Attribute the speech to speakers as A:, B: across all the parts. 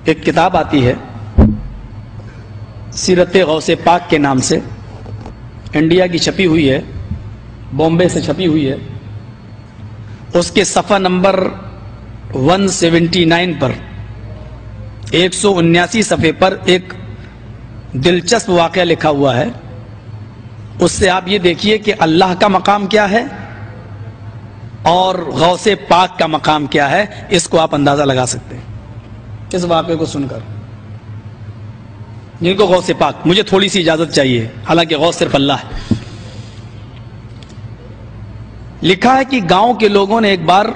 A: ایک کتاب آتی ہے سیرت غوث پاک کے نام سے، انڈیا کی چھپی ہوئی ہے، بامبے سے چھپی ہوئی ہے۔ اس کے صفحہ نمبر 179 پر 179 صفحے پر ایک دلچسپ واقعہ لکھا ہوا ہے۔ اس سے آپ یہ دیکھیے کہ اللہ کا مقام کیا ہے اور غوث پاک کا مقام کیا ہے، اس کو آپ اندازہ لگا سکتے ہیں اس واقعے کو سن کر۔ جن کو غوث پاک، مجھے تھوڑی سی اجازت چاہیے، حالانکہ غوث صرف اللہ ہے۔ لکھا ہے کہ گاؤں کے لوگوں نے ایک بار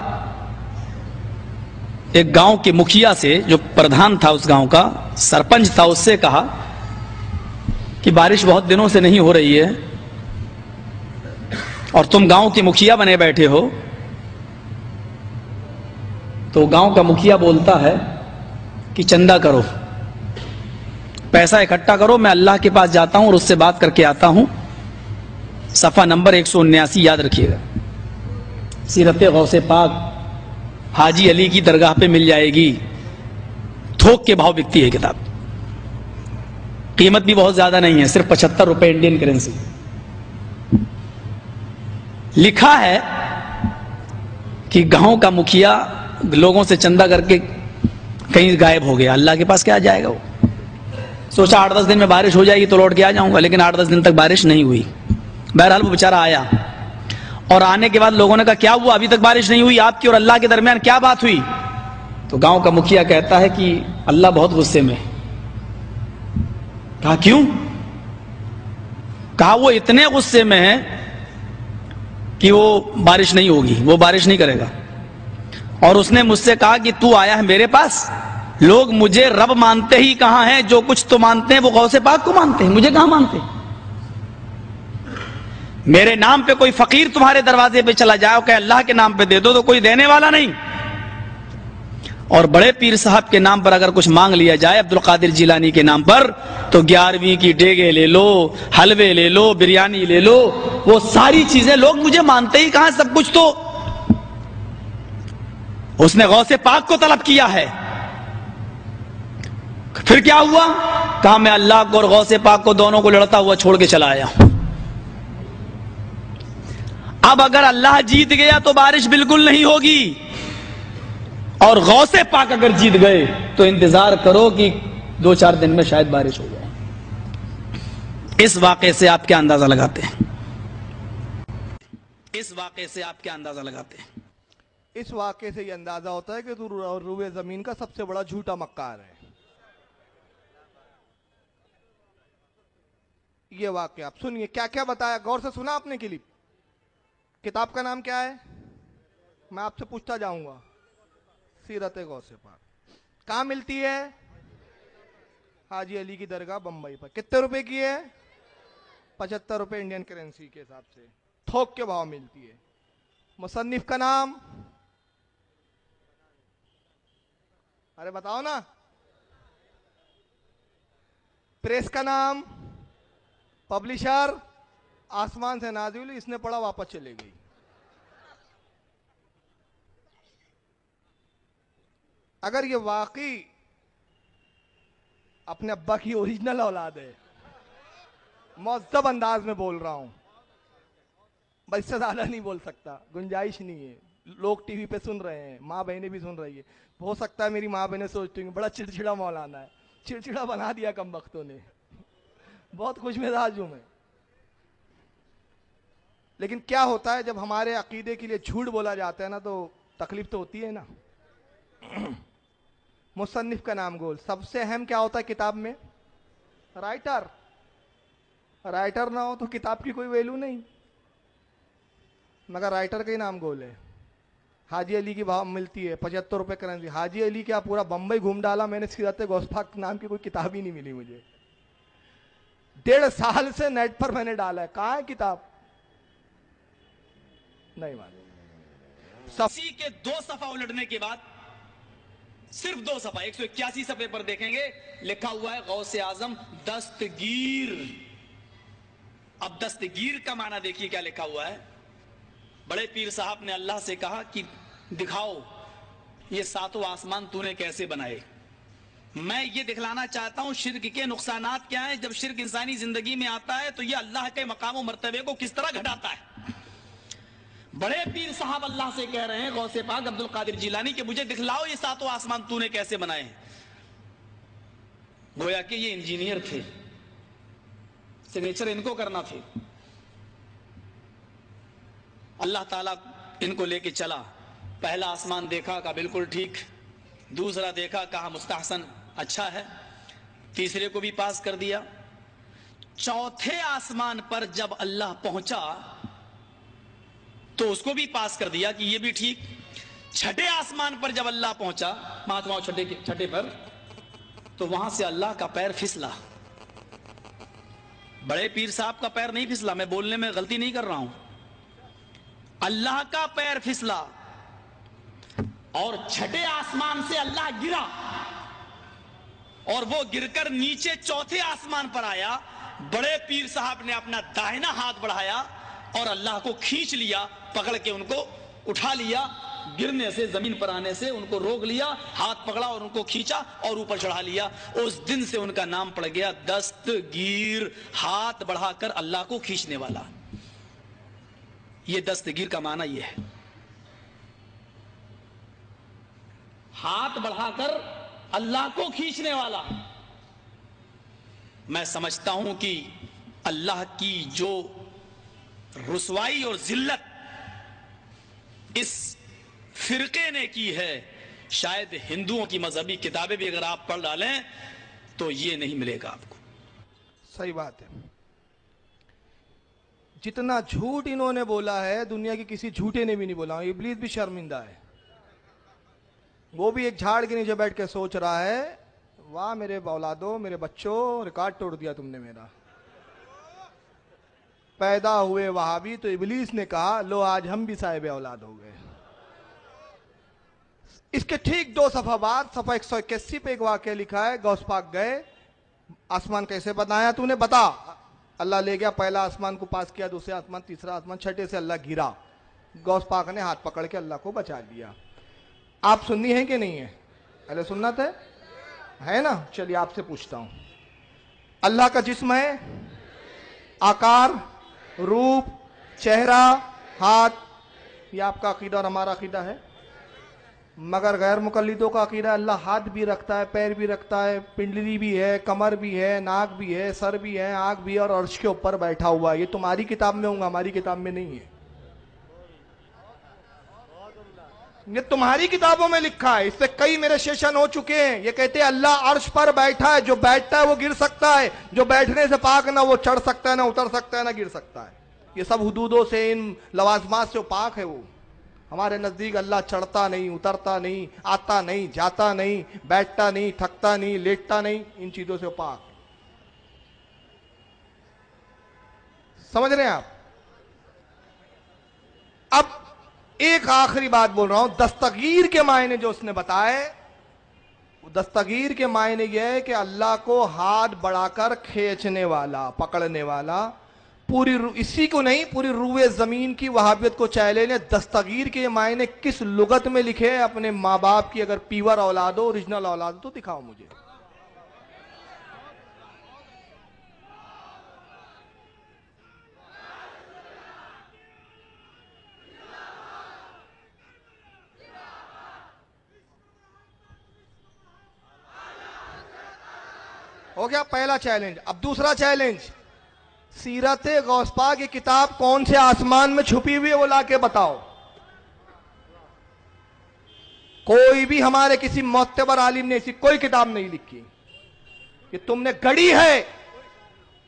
A: ایک گاؤں کے مکھیا سے، جو پردھان تھا اس گاؤں کا، سرپنچ تھا، اس سے کہا کہ بارش بہت دنوں سے نہیں ہو رہی ہے اور تم گاؤں کے مکھیا بنے بیٹھے ہو۔ تو گاؤں کا مکھیا بولتا ہے کہ چندہ کرو، پیسہ اکٹھا کرو، میں اللہ کے پاس جاتا ہوں اور اس سے بات کر کے آتا ہوں۔ صفحہ نمبر 179 یاد رکھیے گا، سیرت غوث پاک حاجی علی کی درگاہ پہ مل جائے گی، تھوک کے بھاؤ بکتی ہے کتاب، قیمت بھی بہت زیادہ نہیں ہے، صرف 75 روپے انڈین کرنسی۔ لکھا ہے کہ گاؤں کا مکھیا لوگوں سے چندہ کر کے کہیں غائب ہو گیا، اللہ کے پاس کیا جائے گا وہ؟ سوچا 8-10 دن میں بارش ہو جائے گی تو لوٹ کے آ جاؤں گا، لیکن 8-10 دن تک بارش نہیں ہوئی۔ بہرحال وہ بیچارہ آیا، اور آنے کے بعد لوگوں نے کہا کیا ہوا، ابھی تک بارش نہیں ہوئی، آپ کی اور اللہ کے درمیان کیا بات ہوئی؟ تو گاؤں کا مکھیا کہتا ہے کہ اللہ بہت غصے میں۔ کہا کیوں؟ کہا وہ اتنے غصے میں ہے کہ وہ بارش نہیں ہوگی، وہ بارش نہیں کرے گا، اور اس نے مجھ سے کہا کہ تو آیا ہے میرے پاس، لوگ مجھے رب مانتے ہی کہاں ہیں، جو کچھ تو مانتے ہیں وہ غوث پاک کو مانتے ہیں، مجھے کہاں مانتے ہیں؟ میرے نام پہ کوئی فقیر تمہارے دروازے پہ چلا جائے اور کہ اللہ کے نام پہ دے دو تو کوئی دینے والا نہیں، اور بڑے پیر صاحب کے نام پر اگر کچھ مانگ لیا جائے، عبد القادر جیلانی کے نام پر، تو 11ویں کی ڈیگے لے لو، حلوے لے لو، بریانی لے لو، وہ ساری چیزیں لوگ مجھے مانتے ہی کہاں، سب کچھ تو اس نے غوث پاک کو طلب کیا ہے۔ پھر کیا ہوا؟ کہا میں اللہ کو اور غوث پاک کو دونوں کو لڑتا ہوا چھوڑ کے چلا آیا۔ اب اگر اللہ جیت گیا تو بارش بالکل نہیں ہوگی، اور غوث پاک اگر جیت گئے تو انتظار کرو کہ 2-4 دن میں شاید بارش ہو جائے۔ اس واقعے سے آپ کیا اندازہ لگاتے ہیں؟ اس واقعے سے آپ کیا اندازہ لگاتے ہیں؟
B: اس واقعے سے یہ اندازہ ہوتا ہے کہ تو روئے زمین کا سب سے بڑا جھوٹا مکار ہے۔ یہ واقعہ آپ سنیے، کیا کیا بتایا، غور سے سنا آپ نے کلپ؟ کتاب کا نام کیا ہے؟ میں آپ سے پوچھتا جاؤں گا، سیرت غوث پاک۔ کہاں ملتی ہے؟ حاجی علی کی درگاہ بمبئی پر۔ کتنے روپے کی ہے؟ 75 روپے انڈین کرنسی کے حساب سے، تھوک کے بھاؤ ملتی ہے۔ مصنف کا نام؟ ارے بتاؤ نا۔ پریس کا نام؟ پبلشر؟ آسمان سے نازل ہوئی، اس نے پڑھا واپس چلے گئی۔ اگر یہ واقعی اپنے ابا کی اوریجنل اولاد ہے، مہذب انداز میں بول رہا ہوں، بس سے زیادہ نہیں بول سکتا، گنجائش نہیں ہے، لوگ ٹی وی پہ سن رہے ہیں، ماں بہنیں بھی سن رہی ہے، ہو سکتا ہے میری ماں بہنیں سوچتی ہوں بڑا چڑچڑا مولانا ہے، چڑچڑا بنا دیا کم بختوں نے، بہت خوش مزاج ہوں میں۔ لیکن کیا ہوتا ہے جب ہمارے عقیدے کے لیے جھوٹ بولا جاتا ہے نا، تو تکلیف تو ہوتی ہے نا۔ مصنف کا نام گول، سب سے اہم کیا ہوتا ہے کتاب میں؟ رائٹر۔ رائٹر نہ ہو تو کتاب کی کوئی ویلو نہیں، مگر رائٹر کا ہی نام گول ہے۔ حاجی علی کی بھاؤ ملتی ہے 75 روپے کرنسی۔ حاجی علی کیا پورا بمبئی گھوم ڈالا میں نے، سیرت غوث پاک نام کی کوئی کتاب ہی نہیں ملی مجھے۔ 1.5 سال سے نیٹ پر میں نے ڈالا ہے، کہاں ہے کتاب؟ نہیں معلوم۔
A: اسی کے 2 صفحہ الٹنے کے بعد، صرف 2 صفحہ 181 صفحے پر دیکھیں گے لکھا ہوا ہے غوث اعظم دستگیر۔ اب دستگیر کا معنی دیکھیے کیا لکھا ہوا ہے۔ بڑے پیر صاحب نے اللہ سے کہا کہ دکھاؤ یہ 7 آسمان تو نے کیسے بنائے۔ میں یہ دکھلانا چاہتا ہوں شرک کے نقصانات کیا ہیں. جب شرک انسانی زندگی میں آتا ہے تو یہ اللہ کے مقام و مرتبے کو کس طرح گھٹاتا ہے. بڑے پیر صاحب اللہ سے کہہ رہے ہیں غوث پاک عبد القادر جیلانی کہ مجھے دکھلاؤ یہ ساتوں آسمان تو نے کیسے بنائے ہیں. گویا کہ یہ انجینئر تھے, سگنیچر ان کو کرنا تھے. اللہ تعالیٰ ان کو لے کے چلا. پہلا آسمان دیکھا کہا بالکل ٹھیک, دوسرا دیکھا کہا مستحسن اچھا ہے, تیسرے کو بھی پاس کر دیا. چوتھے آسمان پر جب اللہ پہنچا تو اس کو بھی پاس کر دیا کہ یہ بھی ٹھیک. چھٹے آسمان پر جب اللہ پہنچا, مہاتما چھٹے پر, تو وہاں سے اللہ کا پیر پھسلا. بڑے پیر صاحب کا پیر نہیں پھسلا, میں بولنے میں غلطی نہیں کر رہا ہوں, اللہ کا پیر پھسلا. اور چھٹے آسمان سے اللہ گرا اور وہ گر کر نیچے چوتھے آسمان پر آیا. بڑے پیر صاحب نے اپنا داہنا ہاتھ بڑھایا اور اللہ کو کھینچ لیا, پکڑ کے ان کو اٹھا لیا, گرنے سے, زمین پر آنے سے ان کو روک لیا, ہاتھ پکڑا اور ان کو کھینچا اور اوپر چڑھا لیا. اس دن سے ان کا نام پڑ گیا دستگیر, ہاتھ بڑھا کر اللہ کو کھینچنے والا. یہ دستگیر کا معنی یہ ہے, ہاتھ بڑھا کر اللہ کو کھینچنے والا. میں سمجھتا ہوں کہ اللہ کی جو رسوائی اور ذلت اس فرقے نے کی ہے, شاید ہندوؤں کی مذہبی کتابیں بھی اگر آپ پڑھ ڈالیں تو یہ نہیں ملے گا آپ کو.
B: صحیح بات ہے. جتنا جھوٹ انہوں نے بولا ہے دنیا کی کسی جھوٹے نے بھی نہیں بولا. ابلیس بھی شرمندہ ہے, وہ بھی ایک جھاڑ کے نیچے بیٹھ کے سوچ رہا ہے واہ میرے اولادوں, میرے بچوں, ریکارڈ توڑ دیا تم نے میرا. پیدا ہوئے وہابی تو ابلیس نے کہا لو آج ہم بھی صاحب اولاد ہو گئے. اس کے ٹھیک 2 صفحہ بعد صفحہ 181 پہ ایک واقعہ لکھا ہے. غوث پاک گئے, آسمان کیسے بنایا تو نے بتا. اللہ لے گیا, پہلا آسمان کو پاس کیا, دوسرے آسمان, تیسرا آسمان, چھٹے سے اللہ گرا. غوث پاک نے ہاتھ پکڑ کے اللہ کو بچا لیا. آپ سنی ہے کہ نہیں ہے؟ اہل سنت ہے نا. چلیے آپ سے پوچھتا ہوں, اللہ کا جسم ہے, آکار, روپ, چہرہ, ہاتھ, یہ آپ کا عقیدہ اور ہمارا عقیدہ ہے. مگر غیر مقلدوں کا عقیدہ اللہ ہاتھ بھی رکھتا ہے, پیر بھی رکھتا ہے, پنڈلی بھی ہے, کمر بھی ہے, ناک بھی ہے, سر بھی ہے, آنکھ بھی ہے, اور عرش کے اوپر بیٹھا ہوا ہے. یہ تمہاری کتاب میں ہوگا, ہماری کتاب میں نہیں ہے. یہ تمہاری کتابوں میں لکھا ہے. اس سے کئی میرے سیشن ہو چکے ہیں. یہ کہتے ہیں اللہ عرش پر بیٹھا ہے, جو بیٹھتا ہے وہ گر سکتا ہے, جو بیٹھنے سے پاک نہ وہ چڑھ سکتا ہے, نہ اتر سکتا ہے, نہ گر سکتا ہے. یہ سب حدودوں سے, ان لوازمات سے پاک ہے. وہ ہمارے نزدیک اللہ چڑھتا نہیں, اترتا نہیں, آتا نہیں, جاتا نہیں, بیٹھتا نہیں, تھکتا نہیں, لیٹتا نہیں, ان چیزوں سے پاک. سمجھ رہے ہیں آپ؟ اب ایک آخری بات بول رہا ہوں. دستگیر کے معنی جو اس نے بتائے, دستگیر کے معنی یہ ہے کہ اللہ کو ہاتھ بڑھا کر کھینچنے والا, پکڑنے والا. پوری اسی کو نہیں, پوری روئے زمین کی وہابیت کو چیلنج ہے. دستگیر کے معنی کس لغت میں لکھے ہیں اپنے ماں باپ کی؟ اگر پیور اولاد ہو, اوریجنل اولاد ہو تو دکھاؤ مجھے. ہو گیا پہلا چیلنج. اب دوسرا چیلنج, سیرت غوث پاک کی کتاب کون سے آسمان میں چھپی ہوئی ہے وہ لا کے بتاؤ. کوئی بھی ہمارے کسی معتبر عالم نے ایسی کوئی کتاب نہیں لکھی. کہ تم نے گڑی ہے,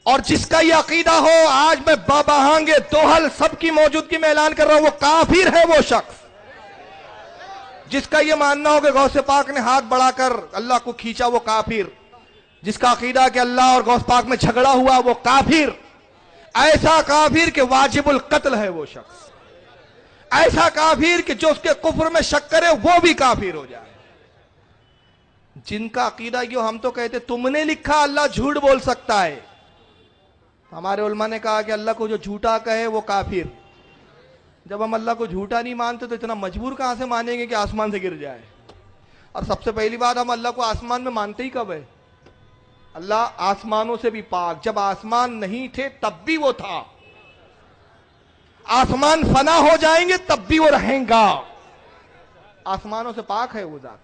B: اور جس کا یہ عقیدہ ہو, آج میں باباہنگے دوہل سب کی موجودگی میں اعلان کر رہا ہوں, وہ کافر ہے. وہ شخص جس کا یہ ماننا ہو کہ غوث پاک نے ہاتھ بڑھا کر اللہ کو کھینچا, وہ کافر. جس کا عقیدہ کہ اللہ اور غوث پاک میں جھگڑا ہوا, وہ کافر. ایسا کافر کہ واجب القتل ہے وہ شخص. ایسا کافر کہ جو اس کے کفر میں شک کرے وہ بھی کافر ہو جائے. جن کا عقیدہ یہ, ہم تو کہتے تم نے لکھا اللہ جھوٹ بول سکتا ہے. ہمارے علماء نے کہا کہ اللہ کو جو جھوٹا کہے وہ کافر. جب ہم اللہ کو جھوٹا نہیں مانتے تو اتنا مجبور کہاں سے مانیں گے کہ آسمان سے گر جائے. اور سب سے پہلی بات ہم اللہ کو آسمان میں مانتے ہی کب ہے؟ اللہ آسمانوں سے بھی پاک، جب آسمان نہیں تھے تب بھی وہ تھا، آسمان فنا ہو جائیں گے تب بھی وہ رہیں گا، آسمانوں سے پاک ہے وہ ذات۔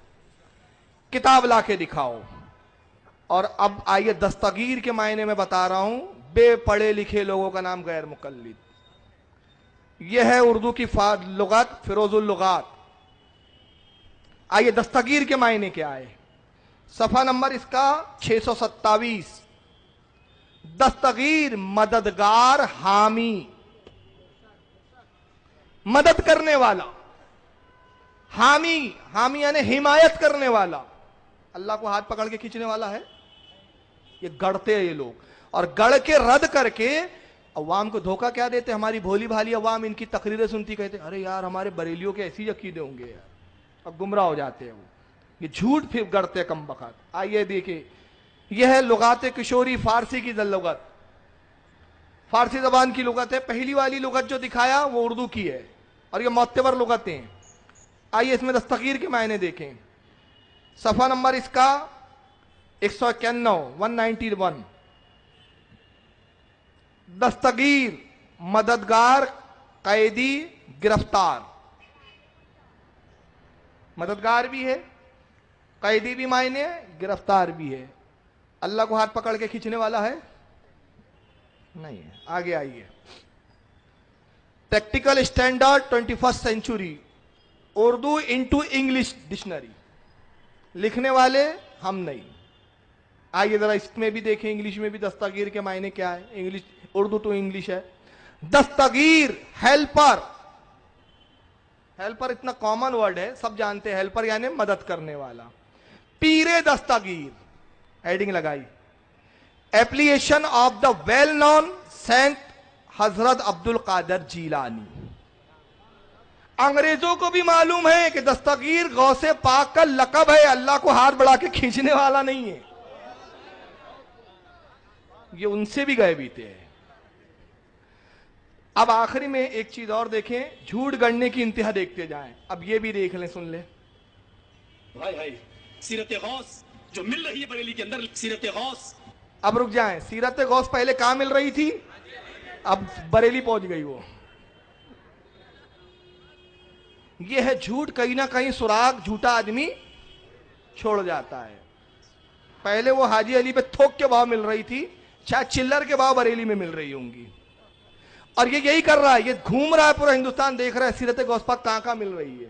B: کتاب لا کے دکھاؤ۔ اور اب آئیے دستگیر کے معنی میں بتا رہا ہوں، بے پڑھے لکھے لوگوں کا نام غیر مقلد۔ یہ ہے اردو کی لغت، فیروز اللغات۔ آئیے دستگیر کے معنی کیا ہے؟ صفحہ نمبر اس کا 627۔ دستگیر مددگار، حامی، مدد کرنے والا، حامی، حامی یعنی حمایت کرنے والا۔ اللہ کو ہاتھ پکڑ کے کھینچنے والا ہے؟ یہ گڑتے ہیں یہ لوگ، اور گڑ کے رد کر کے عوام کو دھوکہ کیا دیتے؟ ہماری بھولی بھالی عوام ان کی تقریریں سنتی کہتے ارے یار ہمارے بریلیوں کے ایسی عقیدے ہوں گے یار، اب گمراہ ہو جاتے ہیں وہ، یہ جھوٹ پھر گڑتے کم بخت۔ آئیے دیکھیں، یہ ہے لغات کشوری، فارسی کی لغت، فارسی زبان کی لغت ہے۔ پہلی والی لغت جو دکھایا وہ اردو کی ہے، اور یہ معتبر لغتیں ہیں۔ آئیے اس میں دستگیر کے معنی دیکھیں۔ صفحہ نمبر اس کا 191۔ دستگیر مددگار، قیدی، گرفتار۔ مددگار بھی ہے، قیدی بھی معنی ہے، گرفتار بھی ہے۔ اللہ کو ہاتھ پکڑ کے کھینچنے والا ہے؟ نہیں ہے۔ آگے آئیے، practical standard 21 century, Urdu into English dictionary, لکھنے والے ہم نہیں۔ آئیے ذرا اس میں بھی دیکھیں، انگلش میں بھی دستگیر کے معنی کیا ہے، انگلش اردو ٹو انگلش ہے۔ دستگیر ہیلپر، ہیلپر اتنا کامن ورڈ ہے سب جانتے ہیں، ہیلپر یعنی مدد کرنے والا۔ پیر دستگیر، ہیڈنگ لگائی، application of the well known saint Hazrat Abdul القادر جیلانی۔ انگریزوں کو بھی معلوم ہے کہ دستگیر غوث پاک کا لقب ہے، اللہ کو ہاتھ بڑھا کے کھینچنے والا نہیں ہے، یہ ان سے بھی گئے بیتے ہیں۔ اب آخری میں ایک چیز اور دیکھیں، جھوٹ گڑنے کی انتہا دیکھتے جائیں۔ اب یہ بھی دیکھ لیں، سن لیں۔
A: بھائی بھائی سیرت غوث جو مل رہی ہے بریلی کے اندر، سیرت غوث۔
B: اب رک جائیں، سیرت غوث پہلے کہاں مل رہی تھی؟ اب بریلی پہنچ گئی وہ۔ یہ ہے جھوٹ، کہیں نہ کہیں سراغ جھوٹا آدمی چھوڑ جاتا ہے۔ پہلے وہ حاجی علی پہ تھوک کے بھاؤ مل رہی تھی، شاید چلر کے بھاؤ بریلی میں مل رہی ہوں گی، اور یہ یہی کر رہا ہے، یہ گھوم رہا ہے پورا ہندوستان، دیکھ رہا ہے سیرت غوث پاک کہاں کہاں مل رہی ہے۔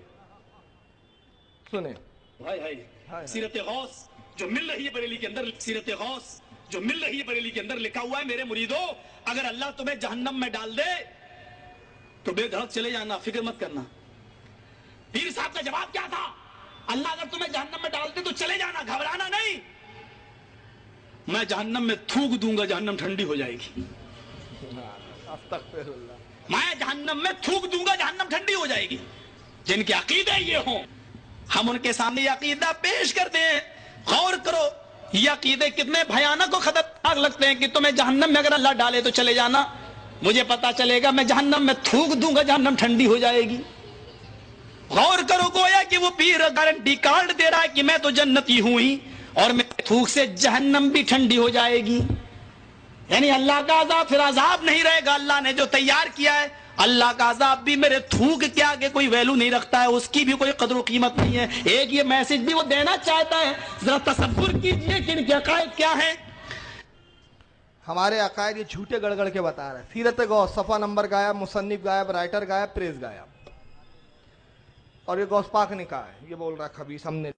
B: سنیں
A: بھائی بھائی سیرت غوث جو مل رہی ہے بریلی کے اندر، سیرت غوث جو مل رہی ہے بریلی کے اندر، لکھا ہوا ہے میرے مریدو اگر اللہ تمہیں جہنم میں ڈال دے تو بے دھڑک چلے جانا، فکر مت کرنا۔ پیر صاحب کا جواب کیا تھا؟ اللہ اگر تمہیں جہنم میں ڈال دے تو چلے جانا، گھبرانا نہیں۔ میں جہنم میں تھوک دوں گا، جہنم ٹھنڈی ہو جائے گی۔ میں جہنم میں تھوک دوں گا، جہنم ٹھنڈی ہو جائے گی۔ جن کے عقیدے یہ ہوں ہم ان کے سامنے یہ عقیدہ پیش کرتے ہیں، غور کرو یہ عقیدے کتنے بھیانک و خطرناک لگتے ہیں کہ تمہیں جہنم میں اگر اللہ ڈالے تو چلے جانا، مجھے پتا چلے گا میں جہنم میں تھوک دوں گا، جہنم ٹھنڈی ہو جائے گی۔ غور کرو، گویا کہ وہ پیر گارنٹی کارڈ دے رہا ہے کہ میں تو جنتی ہوں ہی، اور میرے تھوک سے جہنم بھی ٹھنڈی ہو جائے گی۔ یعنی اللہ کا عذاب پھر عذاب نہیں رہے گا، اللہ نے جو تیار کیا ہے، اللہ کا عذاب بھی میرے تھوک کے آگے کوئی ویلو نہیں رکھتا ہے، اس کی بھی کوئی قدر و قیمت نہیں ہے۔ ایک یہ میسج بھی وہ دینا چاہتا ہے، ذرا تصور کیجئے کہ ان کے عقائد کیا ہیں۔
B: ہمارے عقائد یہ جھوٹے گڑ گڑ کے بتا رہا ہے۔ سیرت غوث، صفحہ نمبر غائب، مصنف غائب، رائٹر غائب، پریس غائب، اور یہ غوث پاک نے کہا ہے، یہ بول رہا ہے خبیث ہم نے